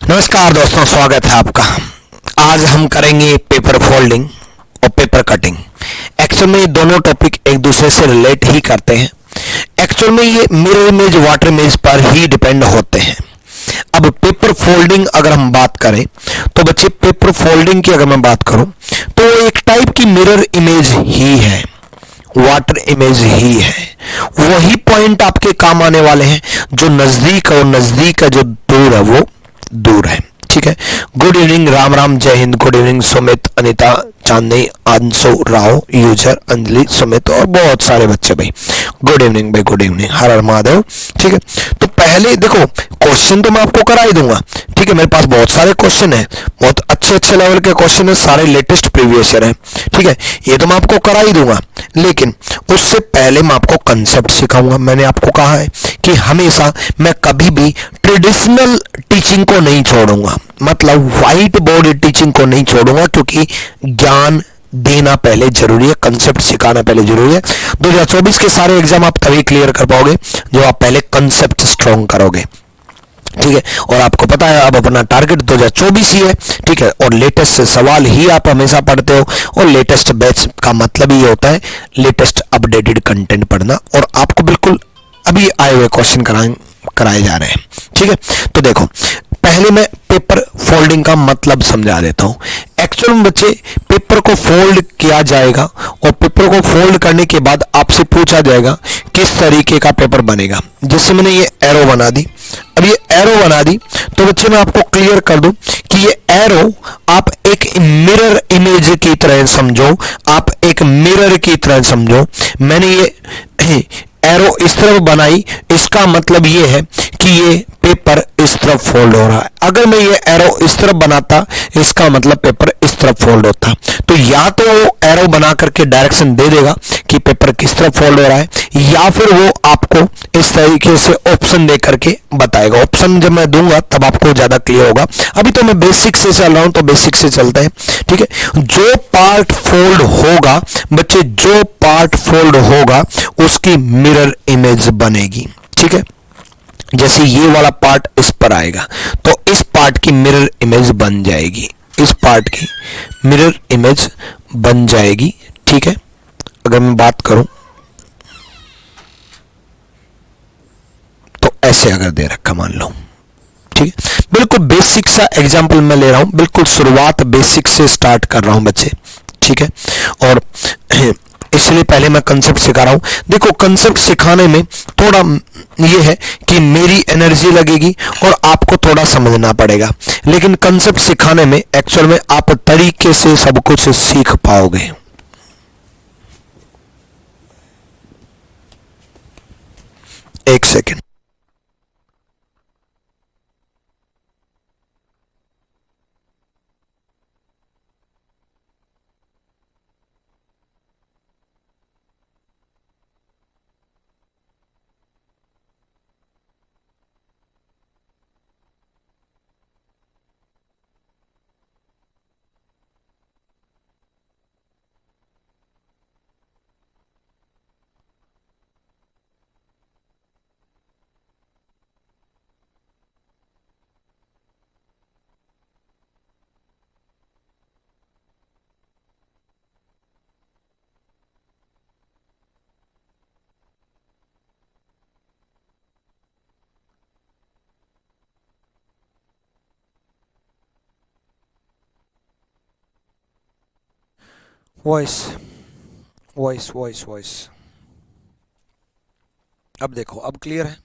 नमस्कार दोस्तों, स्वागत है आपका। आज हम करेंगे पेपर फोल्डिंग और पेपर कटिंग। एक्चुअल में ये दोनों टॉपिक एक दूसरे से रिलेट ही करते हैं। एक्चुअल में ये मिरर इमेज, वाटर इमेज पर ही डिपेंड होते हैं। अब पेपर फोल्डिंग अगर हम बात करें तो बच्चे, पेपर फोल्डिंग की अगर मैं बात करूं तो एक टाइप की मिरर इमेज ही है, वाटर इमेज ही है। वही पॉइंट आपके काम आने वाले हैं जो नजदीक और नजदीक का जो दूर है वो दूर है। ठीक है। गुड इवनिंग, राम राम, जय हिंद। गुड इवनिंग सुमित, अनिता, चांदनी, अंशु, राव, यूजर, अंजलि, सुमित और बहुत सारे बच्चे भाई। गुड इवनिंग भाई, गुड इवनिंग, हर हर महादेव। ठीक है। तो पहले देखो, क्वेश्चन तो मैं आपको करा ही दूंगा। ठीक है, मेरे पास बहुत सारे क्वेश्चन है, बहुत अच्छे अच्छे लेवल के क्वेश्चन है, सारे लेटेस्ट प्रीवियस ईयर है। ठीक है, ये तो मैं आपको करा ही दूंगा, लेकिन उससे पहले मैं आपको कंसेप्ट सिखाऊंगा। मैंने आपको कहा है कि हमेशा मैं कभी भी ट्रेडिशनल टीचिंग को नहीं छोड़ूंगा, मतलब व्हाइट बोर्ड टीचिंग को नहीं छोड़ूंगा, क्योंकि ज्ञान देना पहले जरूरी है, कंसेप्ट सिखाना पहले जरूरी है। 2024 के सारे एग्जाम आप तभी क्लियर कर पाओगे जो आप पहले कंसेप्ट स्ट्रॉन्ग करोगे। ठीक है, और आपको पता है अब अपना टारगेट 2024 ही है। ठीक है, और लेटेस्ट सवाल ही आप हमेशा पढ़ते हो, और लेटेस्ट बैच का मतलब ये होता है लेटेस्ट अपडेटेड कंटेंट पढ़ना, और आपको बिल्कुल अभी आए हुए क्वेश्चन कराए जा रहे हैं। ठीक है, तो देखो, पहले मैं पेपर फोल्डिंग का मतलब समझा देता हूं। एक्चुअल में बच्चे, पेपर को फोल्ड किया जाएगा और पेपर को फोल्ड करने के बाद आपसे पूछा जाएगा किस तरीके का पेपर बनेगा। जैसे मैंने ये एरो बना दी, अब ये एरो बना दी, तो बच्चे मैं आपको क्लियर कर दूं कि ये एरो आप एक मिरर इमेज की तरह समझो, आप एक मिरर की तरह समझो। मैंने ये एरो इस तरफ बनाई, इसका मतलब ये है कि ये पेपर इस तरफ फोल्ड हो रहा है। अगर मैं ये एरो इस तरफ बनाता, इसका मतलब पेपर इस तरफ फोल्ड होता। तो या तो वो एरो बना करके डायरेक्शन दे देगा कि पेपर किस तरफ फोल्ड हो रहा है, या फिर वो आपको इस तरीके से ऑप्शन दे करके बताएगा। ऑप्शन जब मैं दूंगा तब आपको ज्यादा क्लियर होगा। अभी तो मैं बेसिक से चल रहा हूं, तो बेसिक से चलते हैं। ठीक है, जो पार्ट फोल्ड होगा बच्चे, जो पार्ट फोल्ड होगा उसकी मिरर इमेज बनेगी। ठीक है, जैसे ये वाला पार्ट इस पर आएगा तो इस पार्ट की मिरर इमेज बन जाएगी, इस पार्ट की मिरर इमेज बन जाएगी। ठीक है, अगर मैं बात करूं तो ऐसे अगर दे रखा मान लो। ठीक है, बिल्कुल बेसिक सा एग्जांपल मैं ले रहा हूं, बिल्कुल शुरुआत बेसिक से स्टार्ट कर रहा हूं बच्चे। ठीक है, और इसलिए पहले मैं कंसेप्ट सिखा रहा हूं। देखो, कंसेप्ट सिखाने में थोड़ा ये है कि मेरी एनर्जी लगेगी और आपको थोड़ा समझना पड़ेगा, लेकिन कंसेप्ट सिखाने में एक्चुअल में आप तरीके से सब कुछ सीख पाओगे। एक second. Voice voice voice voice अब देखो, अब क्लियर है।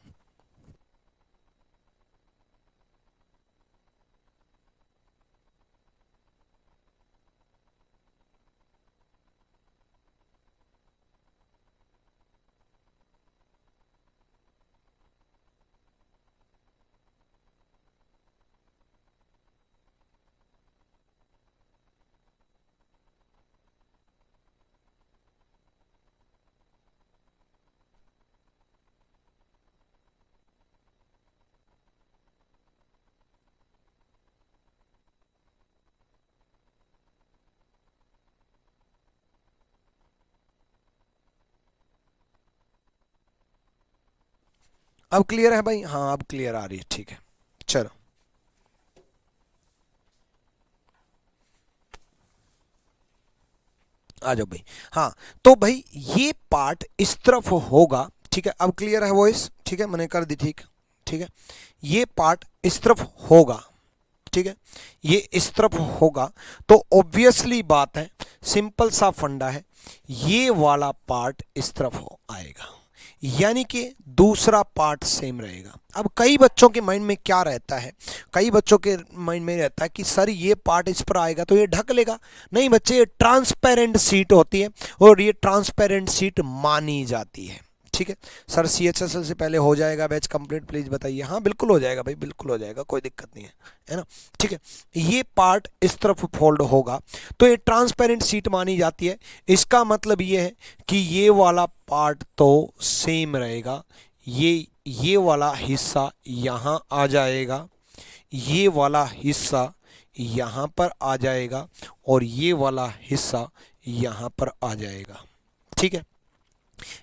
अब क्लियर है भाई? हाँ, अब क्लियर आ रही है। ठीक है, चलो। आ जाओ भाई। हाँ, तो भाई ये पार्ट इस तरफ होगा, ठीक है। अब क्लियर है वॉइस, ठीक है, मैंने कर दी ठीक, ठीक है। ये पार्ट इस तरफ होगा, ठीक है, ये इस तरफ होगा, तो ऑब्वियसली बात है, सिंपल सा फंडा है, ये वाला पार्ट इस तरफ हो आएगा, यानी कि दूसरा पार्ट सेम रहेगा। अब कई बच्चों के माइंड में क्या रहता है, कई बच्चों के माइंड में रहता है कि सर ये पार्ट इस पर आएगा तो ये ढक लेगा। नहीं बच्चे, ये ट्रांसपेरेंट सीट होती है और ये ट्रांसपेरेंट सीट मानी जाती है, ठीक है। सर CHSL से पहले हो जाएगा बैच कंप्लीट, प्लीज बताइए। हाँ बिल्कुल हो जाएगा भाई, बिल्कुल हो जाएगा, कोई दिक्कत नहीं है ना, ठीक है। ये पार्ट इस तरफ फोल्ड होगा तो ये ट्रांसपेरेंट सीट मानी जाती है। इसका मतलब ये है कि ये वाला पार्ट तो सेम रहेगा, ये वाला हिस्सा यहाँ आ जाएगा, ये वाला हिस्सा यहाँ पर आ जाएगा और ये वाला हिस्सा यहाँ पर आ जाएगा, ठीक है।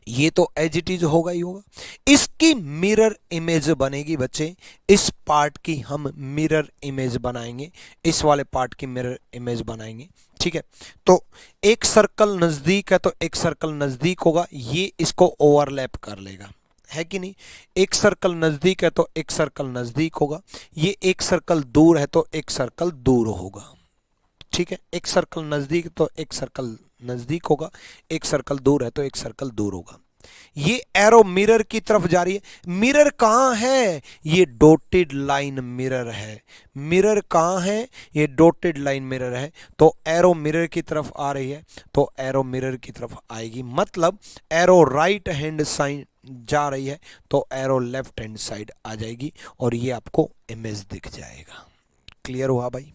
ये तो एज इट इज होगा ही होगा। इसकी मिरर इमेज बनेगी बच्चे, इस पार्ट की हम मिरर इमेज बनाएंगे, इस वाले पार्ट की मिरर इमेज बनाएंगे, ठीक है। तो एक सर्कल नजदीक है तो एक सर्कल नजदीक होगा, ये इसको ओवरलैप कर लेगा, है कि नहीं। एक सर्कल नजदीक है तो एक सर्कल नजदीक होगा, ये एक सर्कल दूर है तो एक सर्कल दूर होगा, ठीक है। एक सर्कल नजदीक तो एक सर्कल नजदीक होगा, एक सर्कल दूर है तो एक सर्कल दूर होगा। ये एरो मिरर की तरफ जा रही है। मिरर कहां है, ये डॉटेड लाइन मिरर है। मिरर कहां है, ये डॉटेड लाइन मिरर है। तो एरो मिरर की तरफ आ रही है तो एरो मिरर की तरफ आएगी, मतलब एरो राइट हैंड साइड जा रही है तो एरो लेफ्ट हैंड साइड आ जाएगी और ये आपको इमेज दिख जाएगा। क्लियर हुआ भाई?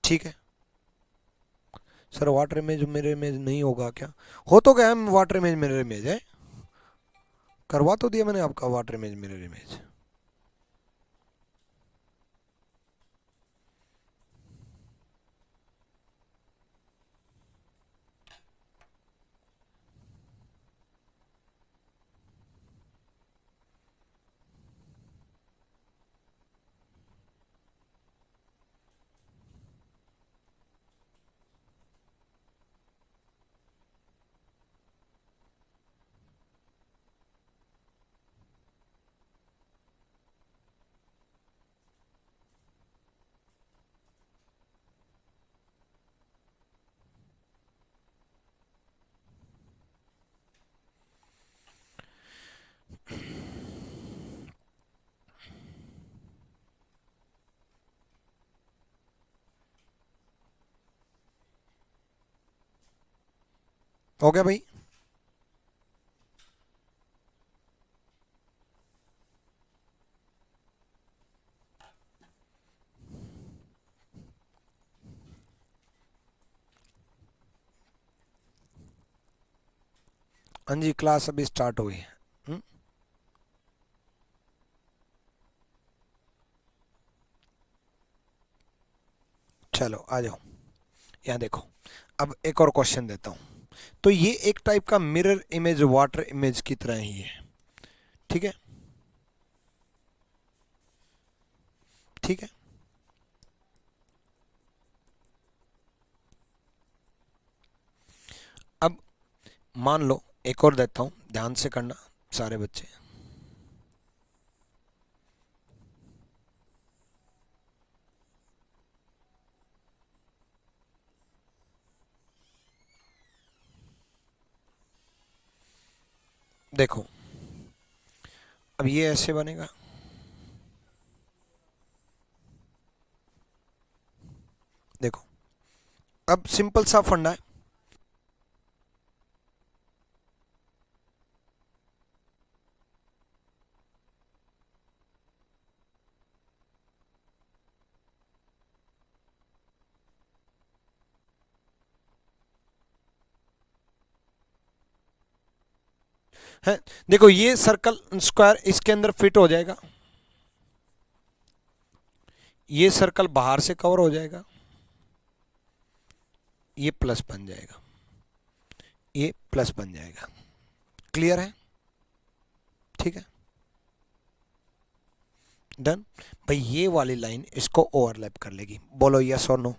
ठीक है सर, वाटर इमेज मेरे इमेज नहीं होगा क्या? हो तो गया वाटर इमेज मिरर इमेज है, करवा तो दिया मैंने आपका वाटर इमेज मिरर इमेज। हो गया भाई? हाँ जी, क्लास अभी स्टार्ट हुई है। चलो आ जाओ, यहाँ देखो। अब एक और क्वेश्चन देता हूँ। तो ये एक टाइप का मिरर इमेज वाटर इमेज की तरह ही है, ठीक है, ठीक है। अब मान लो एक और देता हूँ, ध्यान से करना सारे बच्चे। देखो अब ये ऐसे बनेगा, देखो अब सिंपल सा फंडा है। है, देखो ये सर्कल स्क्वायर इसके अंदर फिट हो जाएगा, ये सर्कल बाहर से कवर हो जाएगा, ये प्लस बन जाएगा, ये प्लस बन जाएगा। क्लियर है? ठीक है, डन। भाई ये वाली लाइन इसको ओवरलैप कर लेगी, बोलो यस और नो।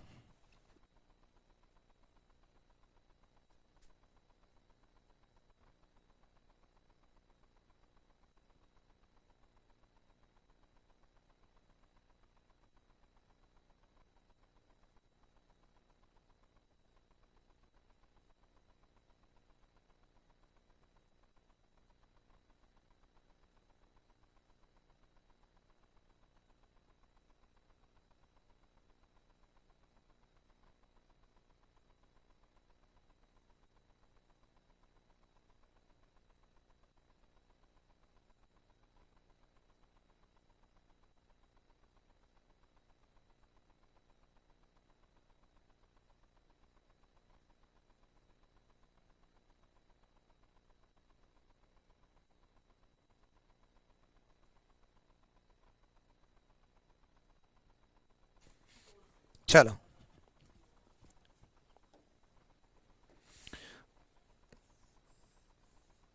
चलो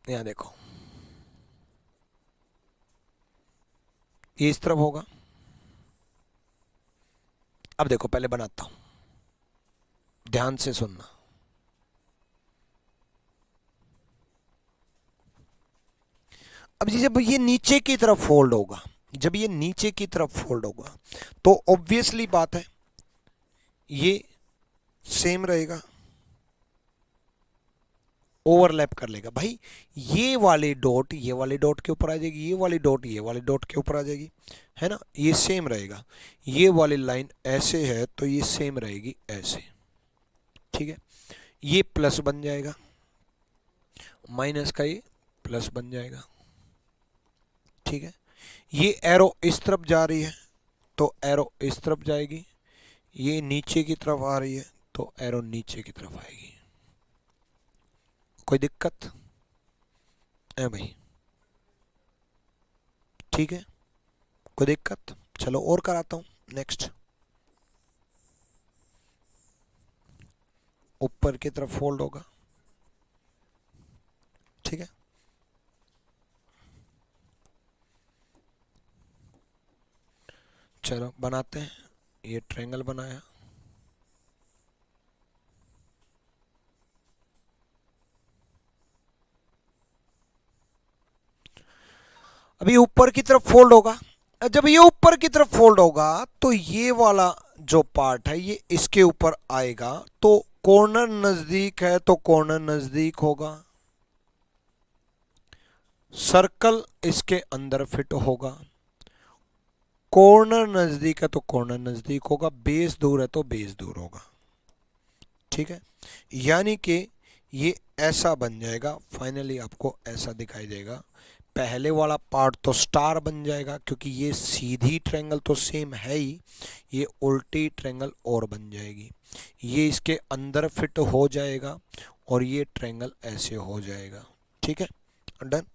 यहां देखो, ये इस तरफ होगा। अब देखो पहले बनाता हूं, ध्यान से सुनना। अब जब ये नीचे की तरफ फोल्ड होगा, जब ये नीचे की तरफ फोल्ड होगा तो ऑब्वियसली बात है ये सेम रहेगा, ओवरलैप कर लेगा भाई। ये वाले डॉट के ऊपर आ जाएगी, ये वाली डॉट ये वाले डॉट के ऊपर आ जाएगी, है ना, ये सेम रहेगा। ये वाली लाइन ऐसे है तो ये सेम रहेगी ऐसे, ठीक है। ये प्लस बन जाएगा, माइनस का ये प्लस बन जाएगा, ठीक है। ये एरो इस तरफ जा रही है तो एरो इस तरफ जाएगी, ये नीचे की तरफ आ रही है तो एरो नीचे की तरफ आएगी। कोई दिक्कत है भाई? ठीक है, कोई दिक्कत? चलो और कराता हूं। नेक्स्ट, ऊपर की तरफ फोल्ड होगा, ठीक है। चलो बनाते हैं, ये ट्रायंगल बनाया। अभी ऊपर की तरफ फोल्ड होगा, जब ये ऊपर की तरफ फोल्ड होगा तो ये वाला जो पार्ट है ये इसके ऊपर आएगा, तो कॉर्नर नजदीक है तो कॉर्नर नजदीक होगा, सर्कल इसके अंदर फिट होगा, कॉर्नर नजदीक है तो कॉर्नर नजदीक होगा, बेस दूर है तो बेस दूर होगा, ठीक है। यानी कि ये ऐसा बन जाएगा, फाइनली आपको ऐसा दिखाई देगा। पहले वाला पार्ट तो स्टार बन जाएगा क्योंकि ये सीधी ट्रायंगल तो सेम है ही, ये उल्टी ट्रायंगल और बन जाएगी, ये इसके अंदर फिट हो जाएगा और ये ट्रायंगल ऐसे हो जाएगा, ठीक है। डन।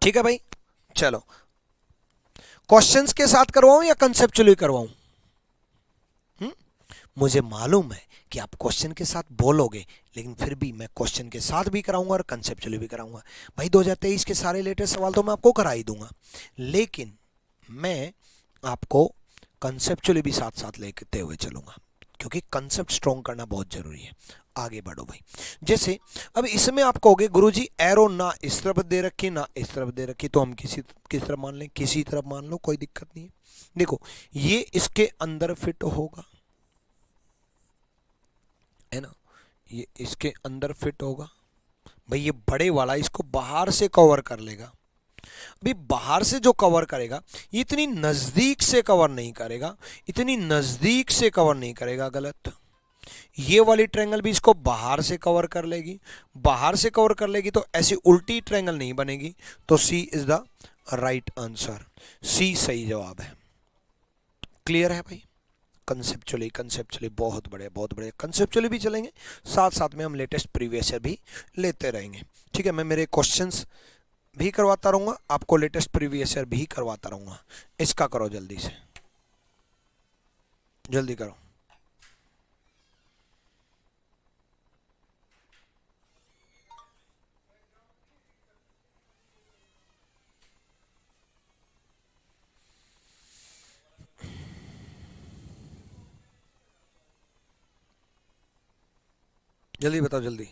ठीक है भाई, चलो क्वेश्चंस के साथ करवाऊं या कंसेप्चुअली करवाऊं? मुझे मालूम है कि आप क्वेश्चन के साथ बोलोगे, लेकिन फिर भी मैं क्वेश्चन के साथ भी कराऊंगा और कंसेप्चुअली भी कराऊंगा। भाई 2023 के सारे लेटेस्ट सवाल तो मैं आपको करा ही दूंगा, लेकिन मैं आपको कंसेप्चुअली भी साथ साथ लेते हुए चलूंगा, क्योंकि कंसेप्ट स्ट्रॉन्ग करना बहुत जरूरी है। आगे बढ़ो भाई। जैसे अब इसमें आप कहोगे गुरुजी एरो ना इस तरफ दे रखी ना इस तरफ दे रखी, तो हम किस तरफ मान लें? किसी तरफ मान लो, कोई दिक्कत नहीं है। देखो ये इसके अंदर फिट होगा, है ना, ये इसके अंदर फिट होगा। भाई ये बड़े वाला इसको बाहर से कवर कर लेगा। भाई बाहर से जो कवर करेगा ये इतनी नजदीक से कवर नहीं करेगा, इतनी नजदीक से कवर नहीं करेगा, गलत। ये वाली ट्रायंगल भी इसको बाहर से कवर कर लेगी, बाहर से कवर कर लेगी तो ऐसी उल्टी ट्रायंगल नहीं बनेगी, तो सी इज द राइट आंसर, सी सही जवाब है। क्लियर है भाई? कंसेप्चुअली कंसेप्चुअली बहुत बढ़िया, बहुत बढ़िया। कंसेप्चुअली भी चलेंगे, साथ साथ में हम लेटेस्ट प्रीवियस ईयर भी लेते रहेंगे, ठीक है। मैं मेरे क्वेश्चंस भी करवाता रहूंगा, आपको लेटेस्ट प्रीवियस ईयर भी करवाता रहूंगा। इसका करो जल्दी से, जल्दी करो। जल्दी बताओ, जल्दी।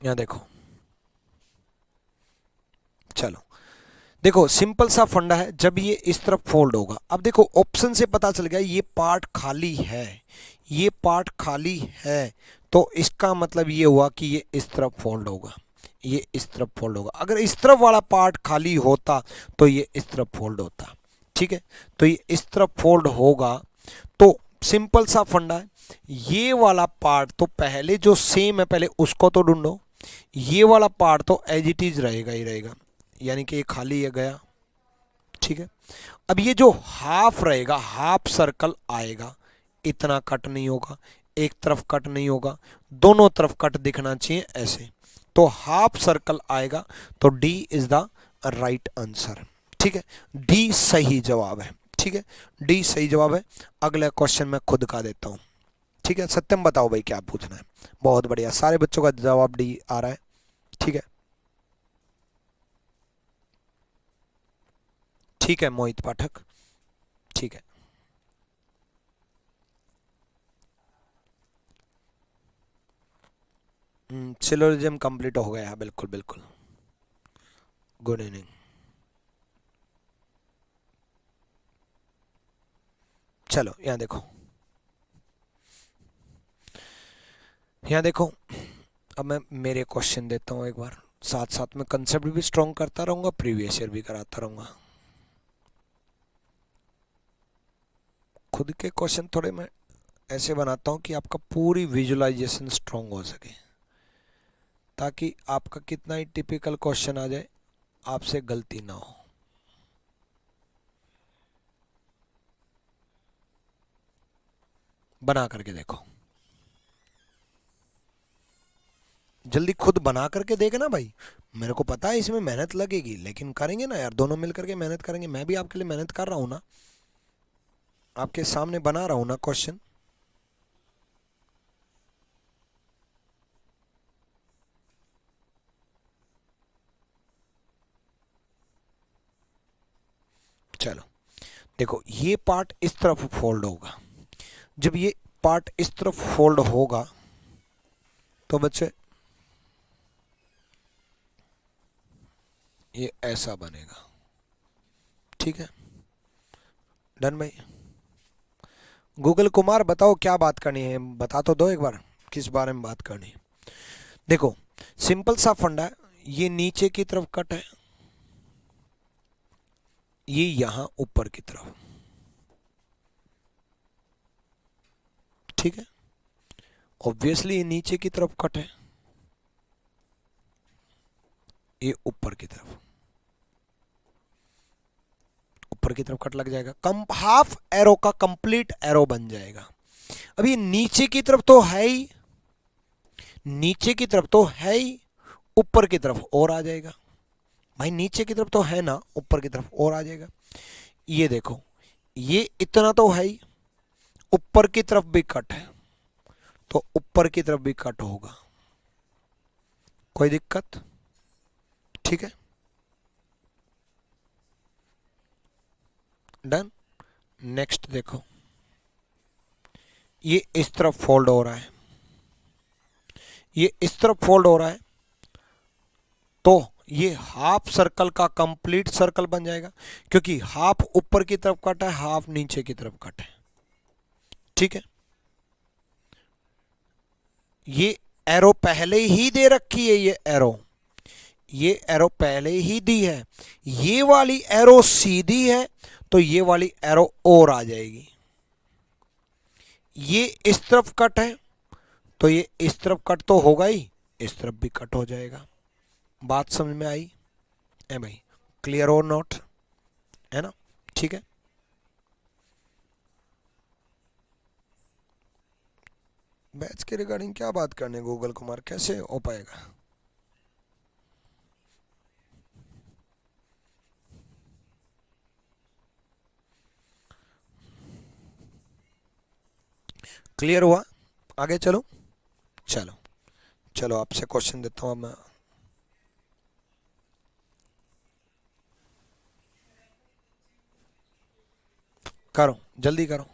यहाँ देखो, चलो देखो सिंपल सा फंडा है, जब ये इस तरफ फोल्ड होगा, अब देखो ऑप्शन से पता चल गया ये पार्ट खाली है, ये पार्ट खाली है, तो इसका मतलब ये हुआ कि ये इस तरफ फोल्ड होगा, ये इस तरफ फोल्ड होगा। अगर इस तरफ वाला पार्ट खाली होता तो ये इस तरफ फोल्ड होता, ठीक है, तो ये इस तरफ फोल्ड होगा। तो सिंपल सा फंडा है, ये वाला पार्ट तो पहले जो सेम है पहले उसको तो ढूंढो, ये वाला पार्ट तो एज इट इज रहेगा ही रहेगा, यानी कि ये खाली है गया, ठीक है। अब ये जो हाफ रहेगा, हाफ सर्कल आएगा, इतना कट नहीं होगा, एक तरफ कट नहीं होगा, दोनों तरफ कट दिखना चाहिए ऐसे, तो हाफ सर्कल आएगा, तो D is the right answer, ठीक है, डी सही जवाब है, ठीक है, डी सही जवाब है। अगला क्वेश्चन मैं खुद का देता हूं, ठीक है। सत्यम बताओ भाई क्या पूछना है। बहुत बढ़िया, सारे बच्चों का जवाब डी आ रहा है, ठीक है, ठीक है मोहित पाठक, ठीक है। सिलोजिज्म कंप्लीट हो गया, बिल्कुल बिल्कुल, गुड इवनिंग। चलो यहाँ देखो, यहाँ देखो, अब मैं मेरे क्वेश्चन देता हूँ एक बार, साथ साथ में कंसेप्ट भी स्ट्रॉन्ग करता रहूंगा, प्रीवियस ईयर भी कराता रहूंगा। खुद के क्वेश्चन थोड़े मैं ऐसे बनाता हूँ कि आपका पूरी विजुअलाइजेशन स्ट्रॉन्ग हो सके, ताकि आपका कितना ही टिपिकल क्वेश्चन आ जाए आपसे गलती ना हो। बना करके देखो, जल्दी खुद बना करके देखे ना भाई, मेरे को पता है इसमें मेहनत लगेगी, लेकिन करेंगे ना यार, दोनों मिलकर के मेहनत करेंगे, मैं भी आपके लिए मेहनत कर रहा हूँ ना, आपके सामने बना रहा हूँ ना क्वेश्चन। चलो देखो, ये पार्ट इस तरफ फोल्ड होगा, जब ये पार्ट इस तरफ फोल्ड होगा तो बच्चे ये ऐसा बनेगा, ठीक है, डन भाई। गूगल कुमार बताओ क्या बात करनी है, बता तो दो एक बार, किस बारे में बात करनी है। देखो सिंपल सा फंडा है, ये नीचे की तरफ कट है, ये यहां ऊपर की तरफ, ठीक है, ऑब्वियसली ये नीचे की तरफ कट है, ये ऊपर की तरफ, ऊपर की तरफ कट लग जाएगा, कम हाफ एरो का कंप्लीट एरो बन जाएगा। अब ये नीचे की तरफ तो है ही, नीचे की तरफ तो है ही, ऊपर की तरफ और आ जाएगा, भाई नीचे की तरफ तो है ना, ऊपर की तरफ और आ जाएगा। ये देखो, ये इतना तो है ही, ऊपर की तरफ भी कट है, तो ऊपर की तरफ भी कट होगा, कोई दिक्कत, ठीक है, डन। नेक्स्ट देखो, ये इस तरफ फोल्ड हो रहा है, ये इस तरफ फोल्ड हो रहा है, तो ये हाफ सर्कल का कंप्लीट सर्कल बन जाएगा, क्योंकि हाफ ऊपर की तरफ कट है, हाफ नीचे की तरफ कट है, ठीक है। ये एरो पहले ही दे रखी है, ये एरो, ये एरो पहले ही दी है, ये वाली एरो सीधी है, तो ये वाली एरो और आ जाएगी, ये इस तरफ कट है, तो ये इस तरफ कट तो होगा ही, इस तरफ भी कट हो जाएगा। बात समझ में आई है भाई, क्लियर और नॉट, है ना, ठीक है। बैच के रिगार्डिंग क्या बात करने गूगल कुमार, कैसे हो पाएगा। क्लियर हुआ, आगे चलो, चलो चलो आपसे क्वेश्चन देता हूं अब मैं, करो जल्दी करो।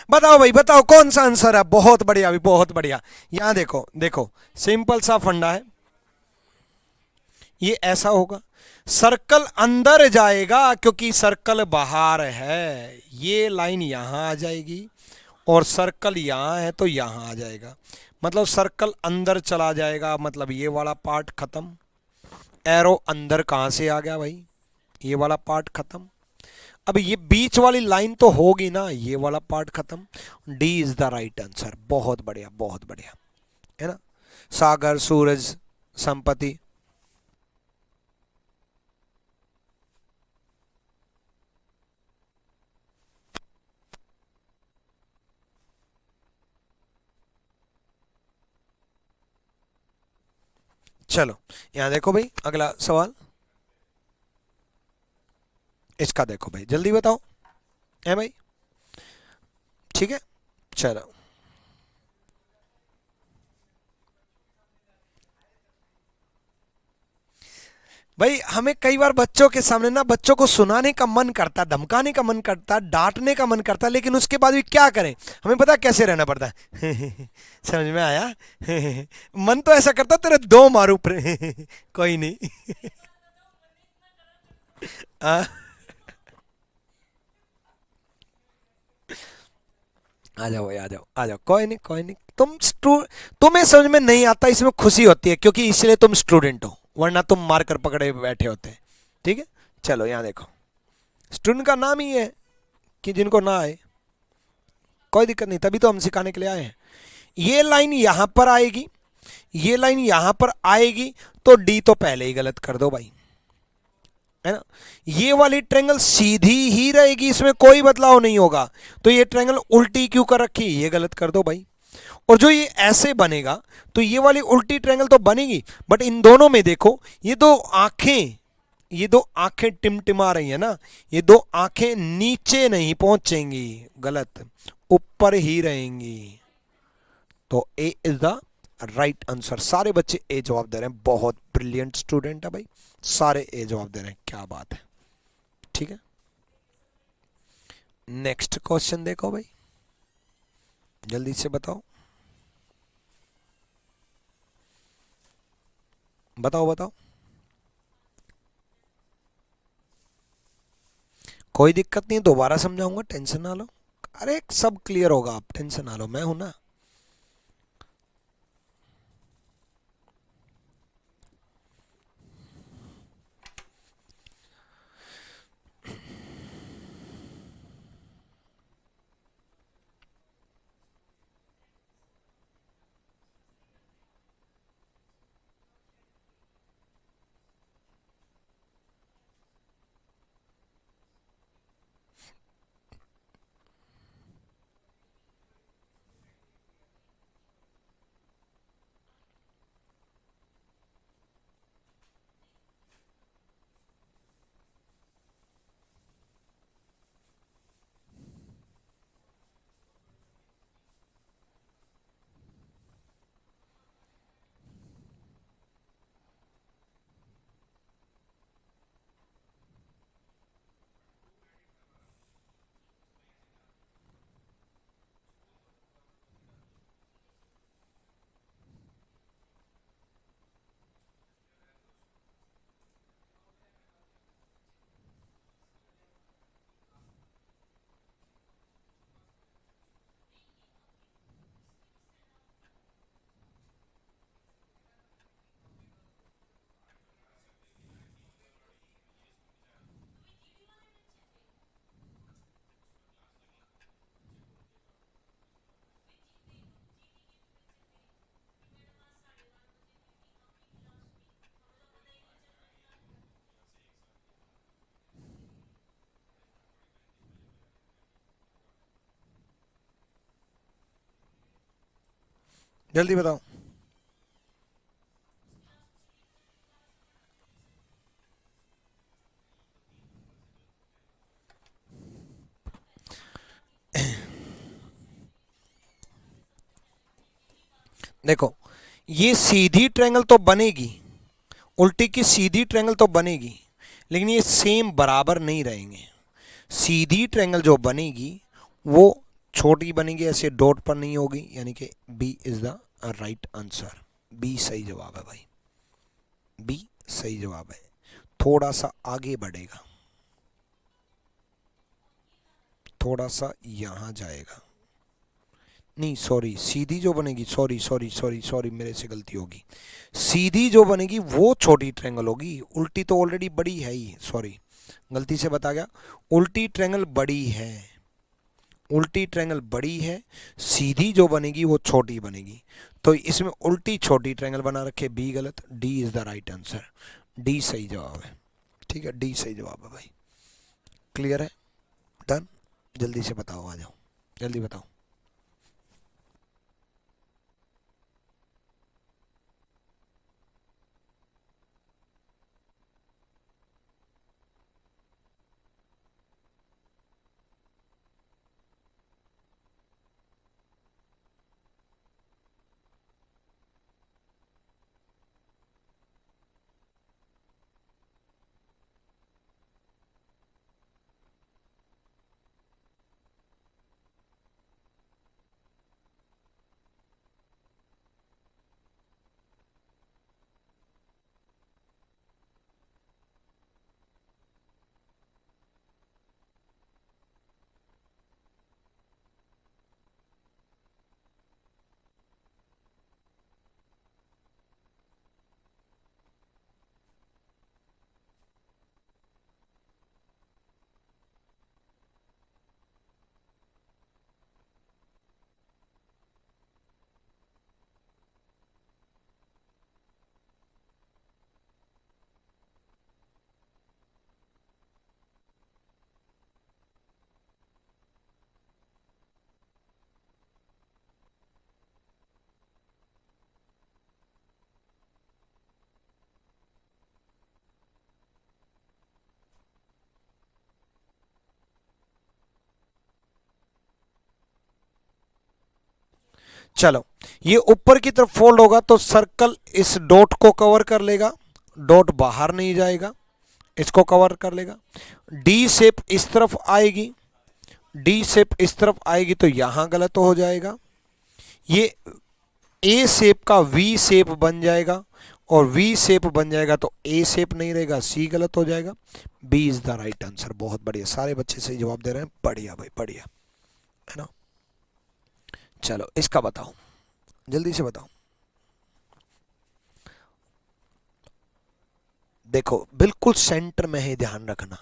बताओ भाई, बताओ कौन सा आंसर है। बहुत बढ़िया भाई, बहुत बढ़िया। यहां देखो, देखो सिंपल सा फंडा है, ये ऐसा होगा, सर्कल अंदर जाएगा क्योंकि सर्कल बाहर है, ये लाइन यहां आ जाएगी और सर्कल यहां है तो यहां आ जाएगा, मतलब सर्कल अंदर चला जाएगा, मतलब ये वाला पार्ट खत्म। एरो अंदर कहां से आ गया भाई, ये वाला पार्ट खत्म। अब ये बीच वाली लाइन तो होगी ना, ये वाला पार्ट खत्म। D is the right answer. बहुत बढ़िया, बहुत बढ़िया, है ना। सागर, सूरज, संपत्ति। चलो यहां देखो भाई, अगला सवाल इसका देखो भाई, जल्दी बताओ, है भाई, ठीक है। चलो भाई, हमें कई बार बच्चों के सामने ना, बच्चों को सुनाने का मन करता, धमकाने का मन करता, डांटने का मन करता, लेकिन उसके बाद भी क्या करें, हमें पता कैसे रहना पड़ता है। समझ में आया। मन तो ऐसा करता तेरे दो मारू कोई नहीं। आ, आ जाओ भाई, आ जाओ, आ जाओ, कोई नहीं, कोई नहीं। तुम्हें समझ में नहीं आता, इसमें खुशी होती है क्योंकि इसलिए तुम स्टूडेंट हो, वरना तुम मार कर पकड़े बैठे होते। ठीक है। चलो यहाँ देखो, स्टूडेंट का नाम ही है कि जिनको ना आए कोई दिक्कत नहीं, तभी तो हम सिखाने के लिए आए हैं। ये लाइन यहां पर आएगी, ये लाइन यहां पर आएगी, तो डी तो पहले ही गलत कर दो भाई, है ना। ये वाली ट्रायंगल सीधी ही रहेगी, इसमें कोई बदलाव नहीं होगा, तो ये ट्रायंगल उल्टी क्यों कर रखी, ये गलत कर दो भाई। और जो ये ऐसे बनेगा, तो ये वाली उल्टी ट्रायंगल तो बनेगी, बट इन दोनों में देखो, ये दो आंखें, ये दो आंखें टिमटिमा रही है ना, ये दो आंखें नीचे नहीं पहुंचेंगी, गलत, ऊपर ही रहेंगी। तो ए इज द राइट आंसर। सारे बच्चे ए जवाब दे रहे हैं, बहुत ब्रिलियंट स्टूडेंट है भाई, सारे ए जवाब दे रहे हैं, क्या बात है। ठीक है, नेक्स्ट क्वेश्चन देखो भाई, जल्दी से बताओ, बताओ बताओ। कोई दिक्कत नहीं, दोबारा समझाऊंगा, टेंशन ना लो। अरे सब क्लियर होगा, आप टेंशन ना लो, मैं हूं ना। जल्दी बताओ। देखो, ये सीधी ट्रायंगल तो बनेगी, उल्टी की सीधी ट्रायंगल तो बनेगी, लेकिन ये सेम बराबर नहीं रहेंगे। सीधी ट्रायंगल जो बनेगी वो छोटी बनेगी, ऐसे डॉट पर नहीं होगी, यानी कि B is the right answer. B सही जवाब है भाई, बी सही जवाब है। थोड़ा सा आगे बढ़ेगा, थोड़ा सा यहां जाएगा, नहीं सॉरी, सीधी जो बनेगी, सॉरी सॉरी सॉरी सॉरी मेरे से गलती होगी, सीधी जो बनेगी वो छोटी ट्रायंगल होगी, उल्टी तो ऑलरेडी बड़ी है ही, सॉरी गलती से बता गया, उल्टी ट्रायंगल बड़ी है, उल्टी ट्रायंगल बड़ी है, सीधी जो बनेगी वो छोटी बनेगी। तो इसमें उल्टी छोटी ट्रायंगल बना रखे, बी गलत, D is the right answer, D सही जवाब है। ठीक है, डी सही जवाब है भाई। क्लियर है, डन। जल्दी से बताओ, आ जाओ जल्दी बताओ। चलो, ये ऊपर की तरफ फोल्ड होगा तो सर्कल इस डॉट को कवर कर लेगा, डॉट बाहर नहीं जाएगा, इसको कवर कर लेगा। डी शेप इस तरफ आएगी, डी शेप इस तरफ आएगी तो यहां गलत हो जाएगा। ये ए शेप का वी शेप बन जाएगा, और वी शेप बन जाएगा तो ए शेप नहीं रहेगा, सी गलत हो जाएगा। B is the right answer. बहुत बढ़िया, सारे बच्चे सही जवाब दे रहे हैं, बढ़िया भाई बढ़िया, है ना। चलो इसका बताओ, जल्दी से बताओ। देखो बिल्कुल सेंटर में है, ध्यान रखना।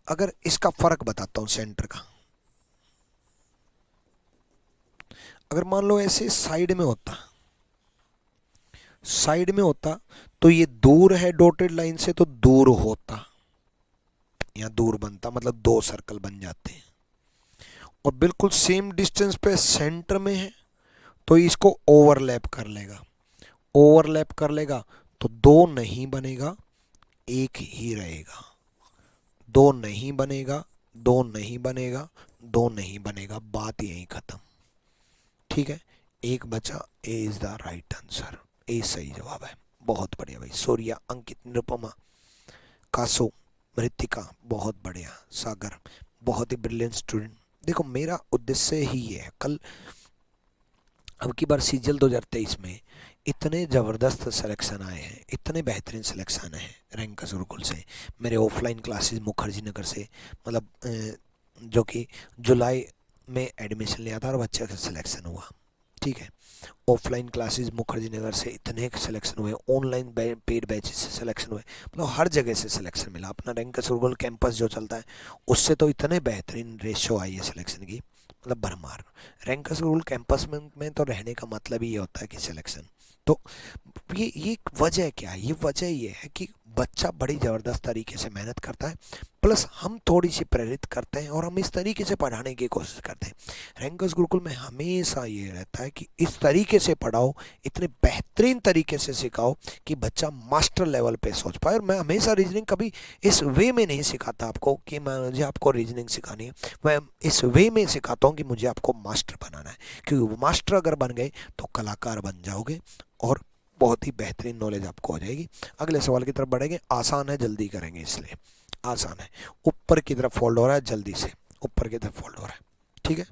अगर इसका फर्क बताता हूं सेंटर का, अगर मान लो ऐसे साइड में होता, साइड में होता तो ये दूर है डॉटेड लाइन से तो दूर होता, या दूर बनता, मतलब दो सर्कल बन जाते हैं। और बिल्कुल सेम डिस्टेंस पे सेंटर में है तो इसको ओवरलैप कर लेगा, ओवरलैप कर लेगा तो दो नहीं बनेगा, एक ही रहेगा। दो नहीं बनेगा, दो नहीं बनेगा, दो नहीं बनेगा, बात यहीं खत्म। ठीक है, एक बचा, ए इज द राइट आंसर, ए सही जवाब है। बहुत बढ़िया भाई, सूर्या, अंकित, निरुपमा, कासो, मृतिका, बहुत बढ़िया, सागर, बहुत ही ब्रिलियंट स्टूडेंट। देखो मेरा उद्देश्य ही है, कल अब की बार सीजल 2023 में इतने ज़बरदस्त सिलेक्शन आए हैं, इतने बेहतरीन सिलेक्शन है रैंकर्स गुरुकुल से, मेरे ऑफलाइन क्लासेस मुखर्जी नगर से, मतलब जो कि जुलाई में एडमिशन लिया था और बच्चे का सिलेक्शन हुआ। ठीक है, ऑफलाइन क्लासेस मुखर्जी नगर से इतने सिलेक्शन हुए, ऑनलाइन पेड बैचेस से सिलेक्शन हुए, मतलब हर जगह से सिलेक्शन मिला। अपना रैंकर्स गुरुकुल कैंपस जो चलता है उससे तो इतने बेहतरीन रेशियो आई है सिलेक्शन की, मतलब भरमार। रैंकर्स गुरुकुल कैंपस में तो रहने का मतलब ही ये होता है कि सिलेक्शन। तो ये वजह क्या है, ये वजह ये है कि बच्चा बड़ी ज़बरदस्त तरीके से मेहनत करता है, प्लस हम थोड़ी सी प्रेरित करते हैं और हम इस तरीके से पढ़ाने की कोशिश करते हैं। रैंकर्स गुरुकुल में हमेशा ये रहता है कि इस तरीके से पढ़ाओ, इतने बेहतरीन तरीके से सिखाओ कि बच्चा मास्टर लेवल पे सोच पाए। और मैं हमेशा रीजनिंग कभी इस वे में नहीं सिखाता आपको कि मुझे आपको रीजनिंग सिखानी है, मैं इस वे में सिखाता हूँ कि मुझे आपको मास्टर बनाना है, क्योंकि मास्टर अगर बन गए तो कलाकार बन जाओगे और बहुत ही बेहतरीन नॉलेज आपको हो जाएगी। अगले सवाल की तरफ बढ़ेंगे, आसान है, जल्दी करेंगे इसलिए आसान है। ऊपर की तरफ फोल्ड हो रहा है, जल्दी से ऊपर की तरफ फोल्ड हो रहा है। ठीक है,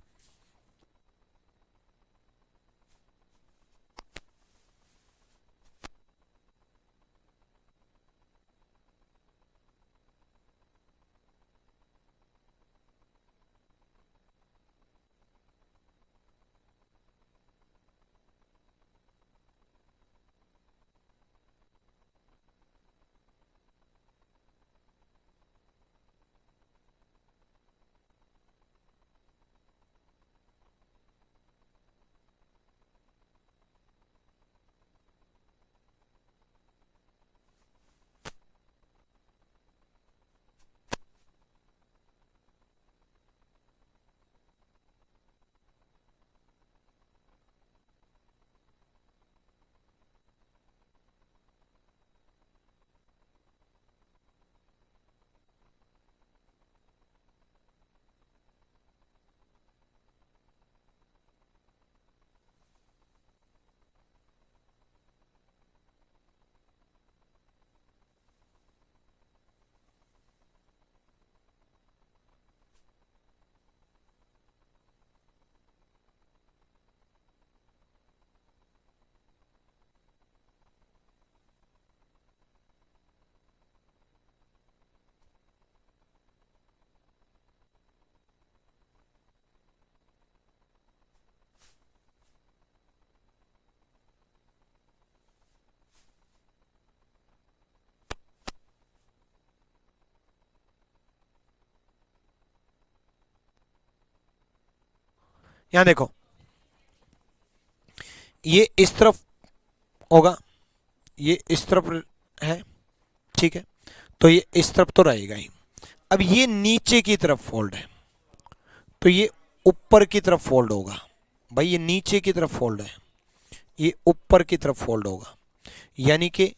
यहां देखो, ये इस तरफ होगा, ये इस तरफ है, ठीक है, तो ये इस तरफ तो रहेगा ही। अब ये नीचे की तरफ फोल्ड है, तो ये ऊपर की तरफ फोल्ड होगा। भाई ये नीचे की तरफ फोल्ड है, ये ऊपर की तरफ फोल्ड होगा। यानी कि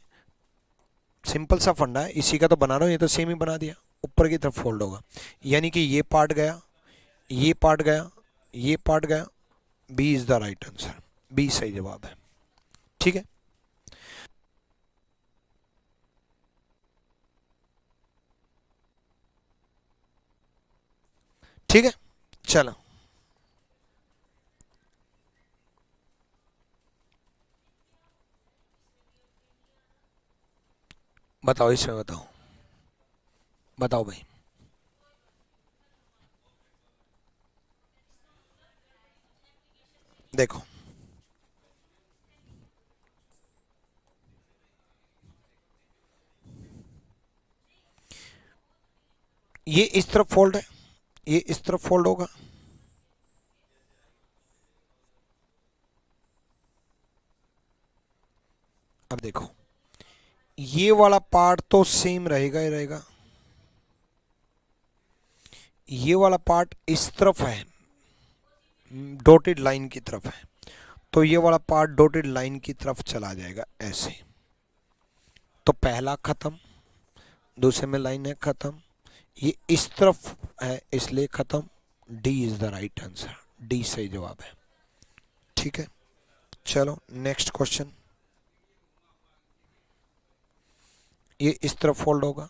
सिंपल सा फंडा है, इसी का तो बना रहा हूं, ये तो सेम ही बना दिया, ऊपर की तरफ फोल्ड होगा। यानी कि ये पार्ट गया, ये पार्ट गया, ये पार्ट गया, B is the right answer, B सही जवाब है। ठीक है, ठीक है, चलो बताओ, इसमें बताओ, बताओ भाई। देखो, ये इस तरफ फोल्ड है, ये इस तरफ फोल्ड होगा, अब देखो ये वाला पार्ट तो सेम रहेगा ही रहेगा, ये वाला पार्ट इस तरफ है, डॉटेड लाइन की तरफ है, तो ये वाला पार्ट डॉटेड लाइन की तरफ चला जाएगा ऐसे। तो पहला खत्म, दूसरे में लाइन है खत्म, ये इस तरफ है इसलिए खत्म। D is the right answer, D सही जवाब है। ठीक है, चलो नेक्स्ट क्वेश्चन। ये इस तरफ फोल्ड होगा,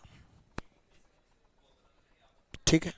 ठीक है,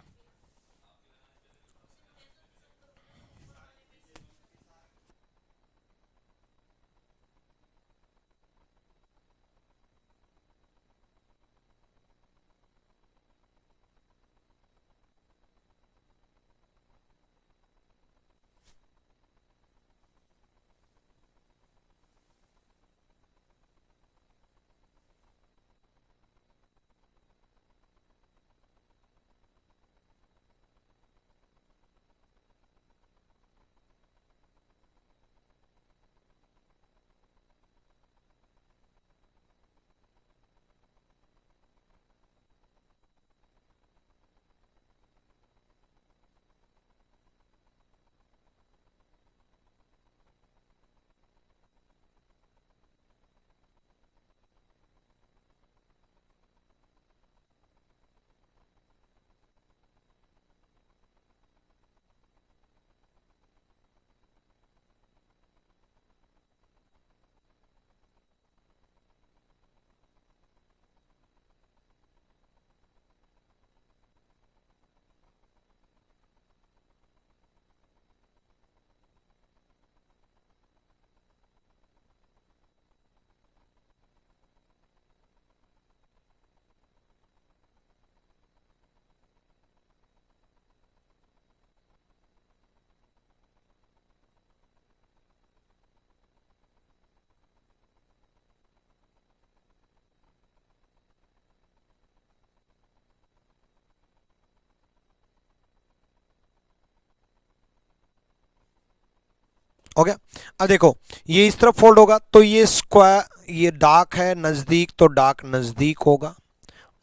हो गया। अब देखो ये इस तरफ फोल्ड होगा, तो ये स्क्वायर, ये डार्क है नजदीक, तो डार्क नजदीक होगा,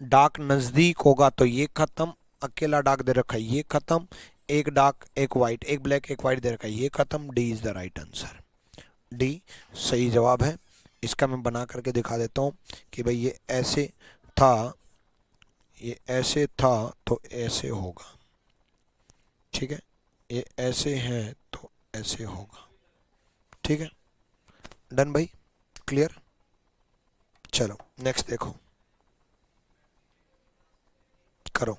डार्क नजदीक होगा तो ये खत्म, अकेला डार्क दे रखा है ये खत्म, एक डार्क एक वाइट, एक ब्लैक एक वाइट दे रखा है ये खत्म। D is the right answer, D सही जवाब है। इसका मैं बना करके दिखा देता हूँ कि भाई ये ऐसे था, ये ऐसे था तो ऐसे होगा, ठीक है, ये ऐसे है तो ऐसे होगा। ठीक है, डन भाई, क्लियर। चलो नेक्स्ट देखो, करो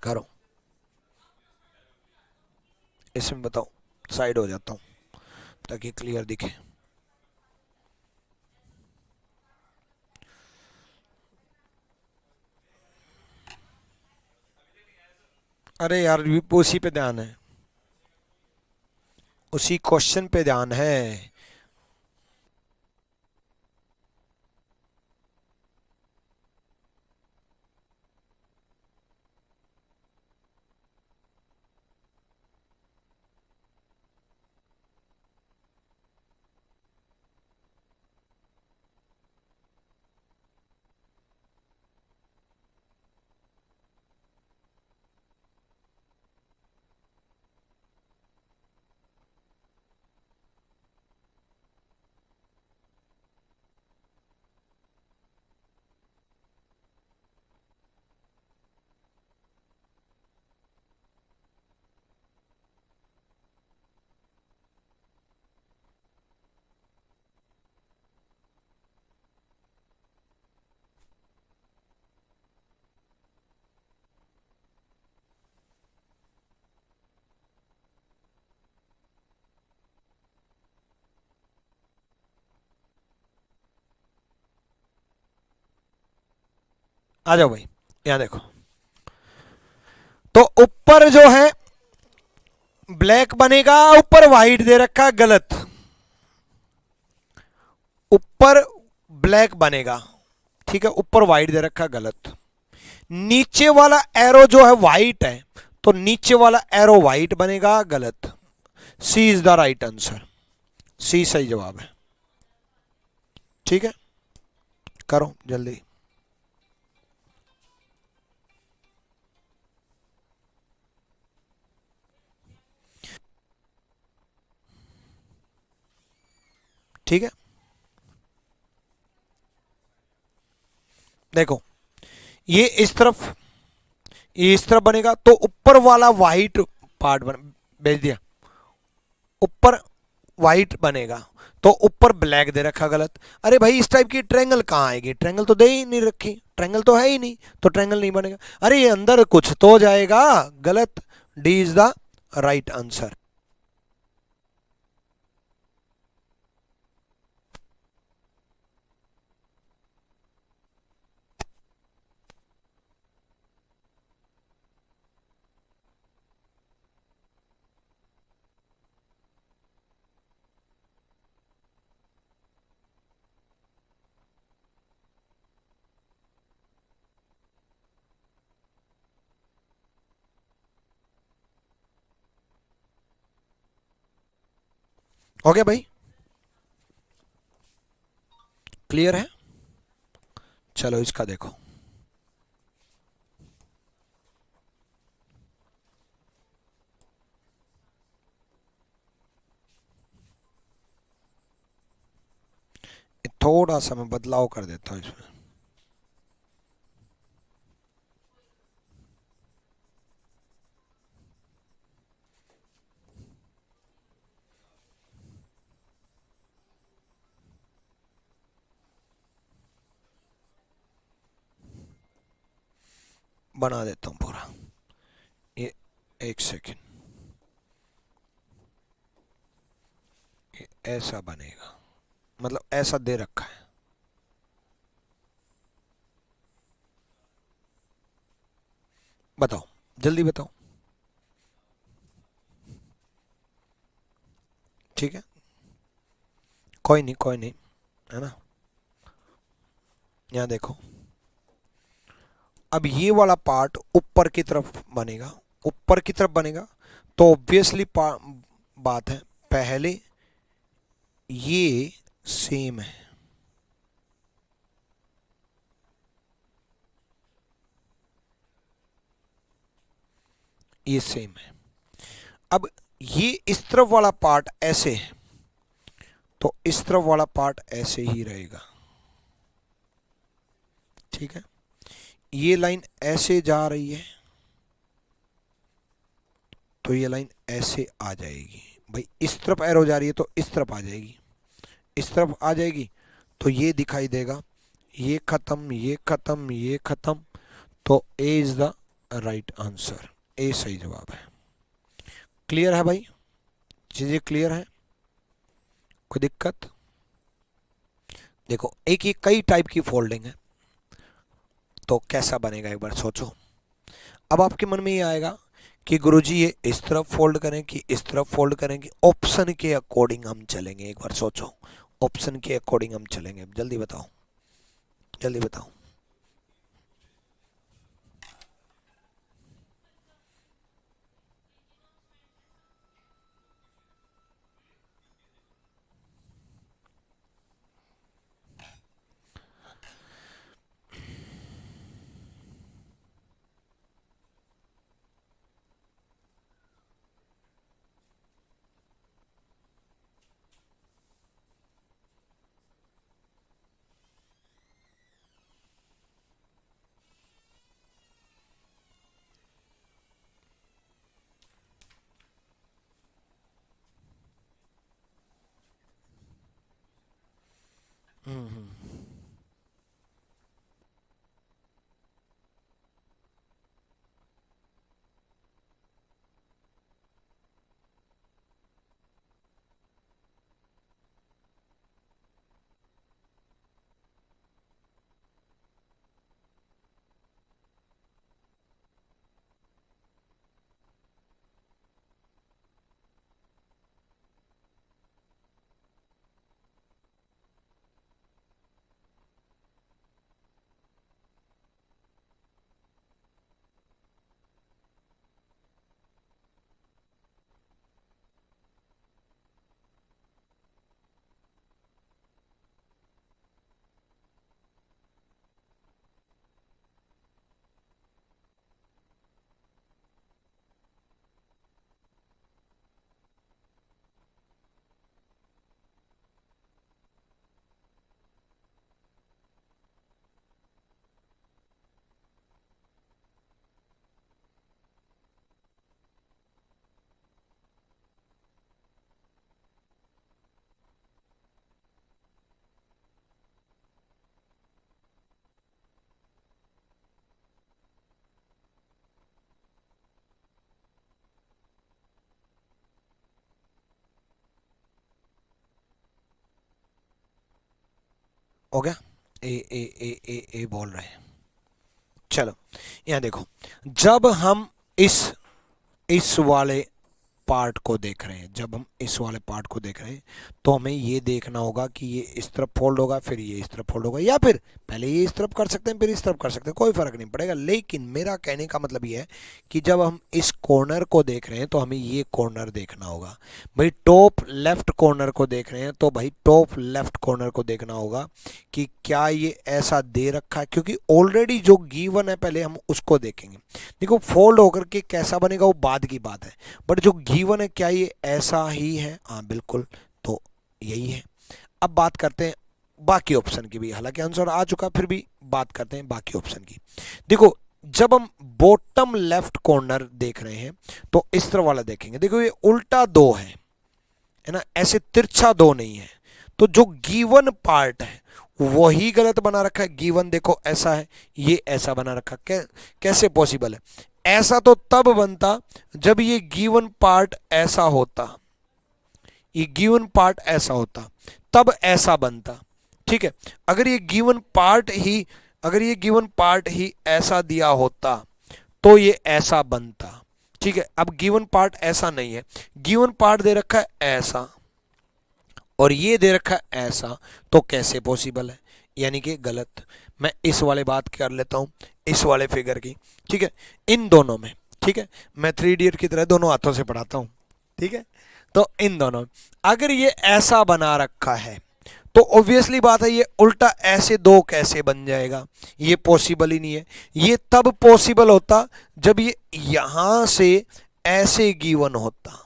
करो, इसमें बताओ, साइड हो जाता हूँ ताकि क्लियर दिखे। अरे यार उसी पे ध्यान है, उसी क्वेश्चन पे ध्यान है। आ जाओ भाई, यहां देखो। तो ऊपर जो है ब्लैक बनेगा, ऊपर व्हाइट दे रखा है, गलत। ऊपर ब्लैक बनेगा, ठीक है, ऊपर व्हाइट दे रखा है, गलत। नीचे वाला एरो जो है व्हाइट है, तो नीचे वाला एरो व्हाइट बनेगा, गलत। सी इज द राइट आंसर, सी सही जवाब है। ठीक है, करो जल्दी। ठीक है, देखो ये इस तरफ, ये इस तरफ बनेगा, तो ऊपर वाला व्हाइट पार्ट बन भेज दिया, ऊपर व्हाइट बनेगा, तो ऊपर ब्लैक दे रखा, गलत। अरे भाई इस टाइप की ट्रायंगल कहाँ आएगी, ट्रायंगल तो दे ही नहीं रखी, ट्रायंगल तो है ही नहीं, तो ट्रायंगल नहीं बनेगा। अरे ये अंदर कुछ तो जाएगा, गलत। D is the right answer. हो गया भाई, क्लियर है। चलो इसका देखो, थोड़ा सा मैं बदलाव कर देता हूँ इसमें। बना देता हूँ पूरा, ये एक सेकेंड, ये ऐसा बनेगा, मतलब ऐसा दे रखा है। बताओ, जल्दी बताओ। ठीक है, कोई नहीं कोई नहीं, है ना। यहाँ देखो, अब ये वाला पार्ट ऊपर की तरफ बनेगा, ऊपर की तरफ बनेगा, तो ऑब्वियसली बात है, पहले ये सेम है, ये सेम है। अब ये इस तरफ वाला पार्ट ऐसे है, तो इस तरफ वाला पार्ट ऐसे ही रहेगा। ठीक है, ये लाइन ऐसे जा रही है, तो ये लाइन ऐसे आ जाएगी। भाई इस तरफ एरो जा रही है, तो इस तरफ आ जाएगी, इस तरफ आ जाएगी, तो ये दिखाई देगा, ये खत्म, ये खत्म, ये खत्म, तो ए इज द राइट आंसर, ए सही जवाब है। क्लियर है भाई, चीजें क्लियर है, कोई दिक्कत? देखो एक ये कई टाइप की फोल्डिंग है, तो कैसा बनेगा एक बार सोचो। अब आपके मन में ये आएगा कि गुरुजी ये इस तरफ फोल्ड करें कि इस तरफ फोल्ड करें, कि ऑप्शन के अकॉर्डिंग हम चलेंगे, एक बार सोचो, ऑप्शन के अकॉर्डिंग हम चलेंगे, जल्दी बताओ, जल्दी बताओ। हो गया, ए बोल रहे हैं। चलो यहां देखो, जब हम इस वाले पार्ट को देख रहे हैं, जब हम इस वाले पार्ट को देख रहे हैं तो हमें ये देखना होगा कि ये इस तरफ फोल्ड होगा, फिर ये इस तरफ फोल्ड होगा, या फिर पहले ये इस तरफ कर सकते हैं फिर इस तरफ कर सकते हैं, कोई फर्क नहीं पड़ेगा। लेकिन मेरा कहने का मतलब ये है कि जब हम इस कॉर्नर को देख रहे हैं तो हमें ये कॉर्नर देखना होगा। भाई टॉप लेफ्ट कॉर्नर को देख रहे हैं तो भाई टॉप लेफ्ट कॉर्नर को देखना होगा कि क्या ये ऐसा दे रखा है, क्योंकि ऑलरेडी जो गिवन है पहले हम उसको देखेंगे। देखो फोल्ड होकर के कैसा बनेगा वो बाद की बात है, बट जो गिवन है क्या ये ऐसा ही है? हाँ बिल्कुल, तो यही है। अब बात करते हैं बाकी ऑप्शन की भी, हालांकि आंसर आ चुका फिर भी बात करते हैं बाकी ऑप्शन की। देखो जब हम बॉटम लेफ्ट कॉर्नर देख रहे हैं तो इस तरह वाला देखेंगे, देखो ये उल्टा 2 है ना, ऐसे तिरछा 2 नहीं है, तो जो गिवन पार्ट है वही गलत बना रखा है। गिवन देखो ऐसा है, ये ऐसा बना रखा, कैसे पॉसिबल है? ऐसा तो तब बनता जब ये गिवन पार्ट ऐसा होता, ये गिवन पार्ट ऐसा होता तब ऐसा बनता, ठीक है। अगर ये गिवन पार्ट ही ऐसा दिया होता तो ये ऐसा बनता, ठीक है। अब गिवन पार्ट ऐसा नहीं है, गिवन पार्ट दे रखा है ऐसा और ये दे रखा है ऐसा, तो कैसे पॉसिबल है? यानी कि गलत। मैं इस वाले बात कर लेता हूं, इस वाले फिगर की, ठीक है, इन दोनों में, ठीक है, मैं 3 इडियट की तरह दोनों हाथों से पढ़ाता हूं, ठीक है। तो इन दोनों अगर ये ऐसा बना रखा है तो ऑब्वियसली बात है ये उल्टा ऐसे 2 कैसे बन जाएगा? ये पॉसिबल ही नहीं है। ये तब पॉसिबल होता जब ये यहां से ऐसे गिवन होता,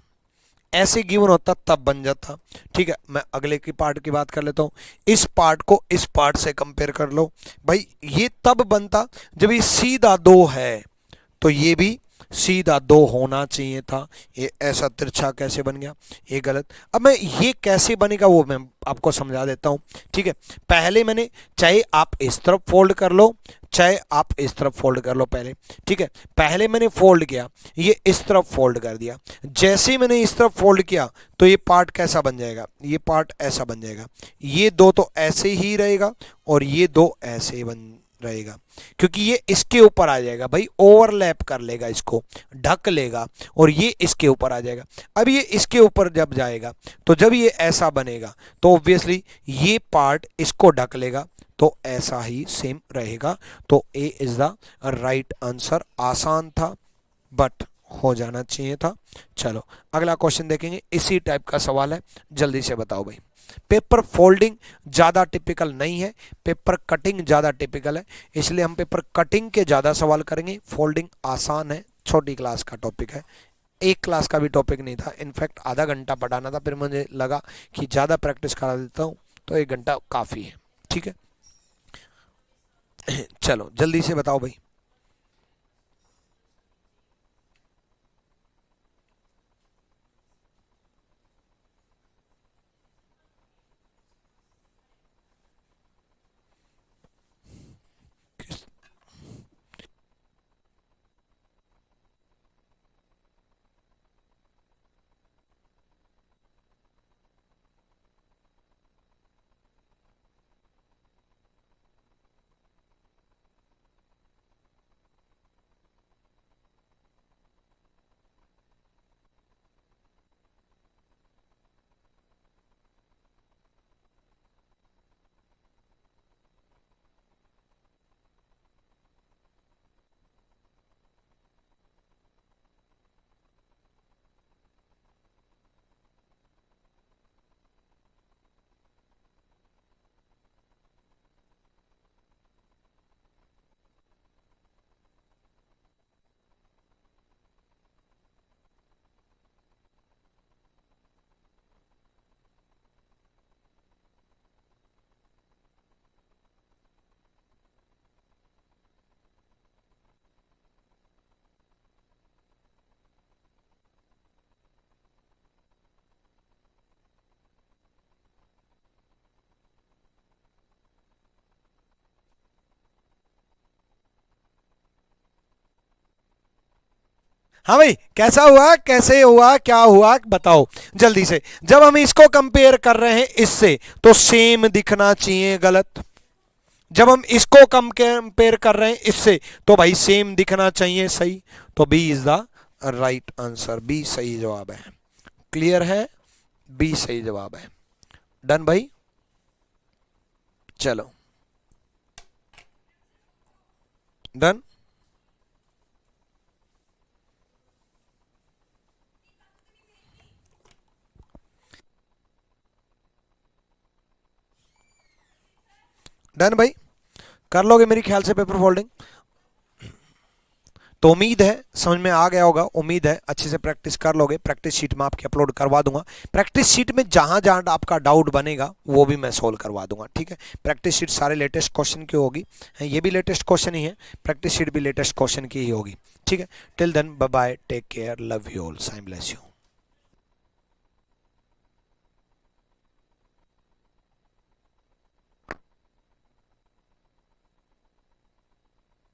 ऐसे गिवन होता तब बन जाता, ठीक है। मैं अगले की पार्ट की बात कर लेता हूं, इस पार्ट को इस पार्ट से कंपेयर कर लो। भाई ये तब बनता जब ये सीधा 2 है, तो ये भी सीधा 2 होना चाहिए था, ये ऐसा तिरछा कैसे बन गया? ये गलत। अब मैं ये कैसे बनेगा वो मैं आपको समझा देता हूं, ठीक है। पहले मैंने, चाहे आप इस तरफ फोल्ड कर लो चाहे आप इस तरफ फोल्ड कर लो पहले, ठीक है। पहले मैंने फोल्ड किया, ये इस तरफ फोल्ड कर दिया, जैसे ही मैंने इस तरफ फोल्ड किया तो ये पार्ट कैसा बन जाएगा? ये पार्ट ऐसा बन जाएगा। ये 2 तो ऐसे ही रहेगा और ये 2 ऐसे ही बन रहेगा, क्योंकि ये इसके ऊपर आ जाएगा, भाई ओवरलैप कर लेगा, इसको ढक लेगा और ये इसके ऊपर आ जाएगा। अब ये इसके ऊपर जब जाएगा तो जब ये ऐसा बनेगा तो ऑब्वियसली ये पार्ट इसको ढक लेगा, तो ऐसा ही सेम रहेगा। तो ए इज द राइट आंसर। आसान था बट हो जाना चाहिए था। चलो अगला क्वेश्चन देखेंगे, इसी टाइप का सवाल है, जल्दी से बताओ भाई। पेपर फोल्डिंग ज़्यादा टिपिकल नहीं है, पेपर कटिंग ज़्यादा टिपिकल है, इसलिए हम पेपर कटिंग के ज़्यादा सवाल करेंगे। फोल्डिंग आसान है, छोटी क्लास का टॉपिक है, एक क्लास का भी टॉपिक नहीं था, इनफैक्ट आधा घंटा पढ़ाना था, फिर मुझे लगा कि ज़्यादा प्रैक्टिस करा देता हूँ तो 1 घंटा काफ़ी है, ठीक है। चलो जल्दी से बताओ भाई। हाँ भाई, कैसा हुआ, कैसे हुआ, क्या हुआ बताओ जल्दी से। जब हम इसको कंपेयर कर रहे हैं इससे तो सेम दिखना चाहिए, गलत। जब हम इसको कंपेयर कर रहे हैं इससे तो भाई सेम दिखना चाहिए, सही। तो B is the right answer, B सही जवाब है। क्लियर है, बी सही जवाब है। डन भाई, चलो डन। डन भाई, कर लोगे मेरी ख्याल से पेपर फोल्डिंग। तो उम्मीद है समझ में आ गया होगा, उम्मीद है अच्छे से प्रैक्टिस कर लोगे। प्रैक्टिस शीट में आपकी अपलोड करवा दूंगा। प्रैक्टिस शीट में जहां जहां आपका डाउट बनेगा वो भी मैं सोल्व करवा दूंगा, ठीक है। प्रैक्टिस शीट सारे लेटेस्ट क्वेश्चन की होगी, ये भी लेटेस्ट क्वेश्चन ही है, प्रैक्टिस शीट भी लेटेस्ट क्वेश्चन की ही होगी, ठीक है। Till then bye bye, take care, love you all, साइम ब्लेस यू।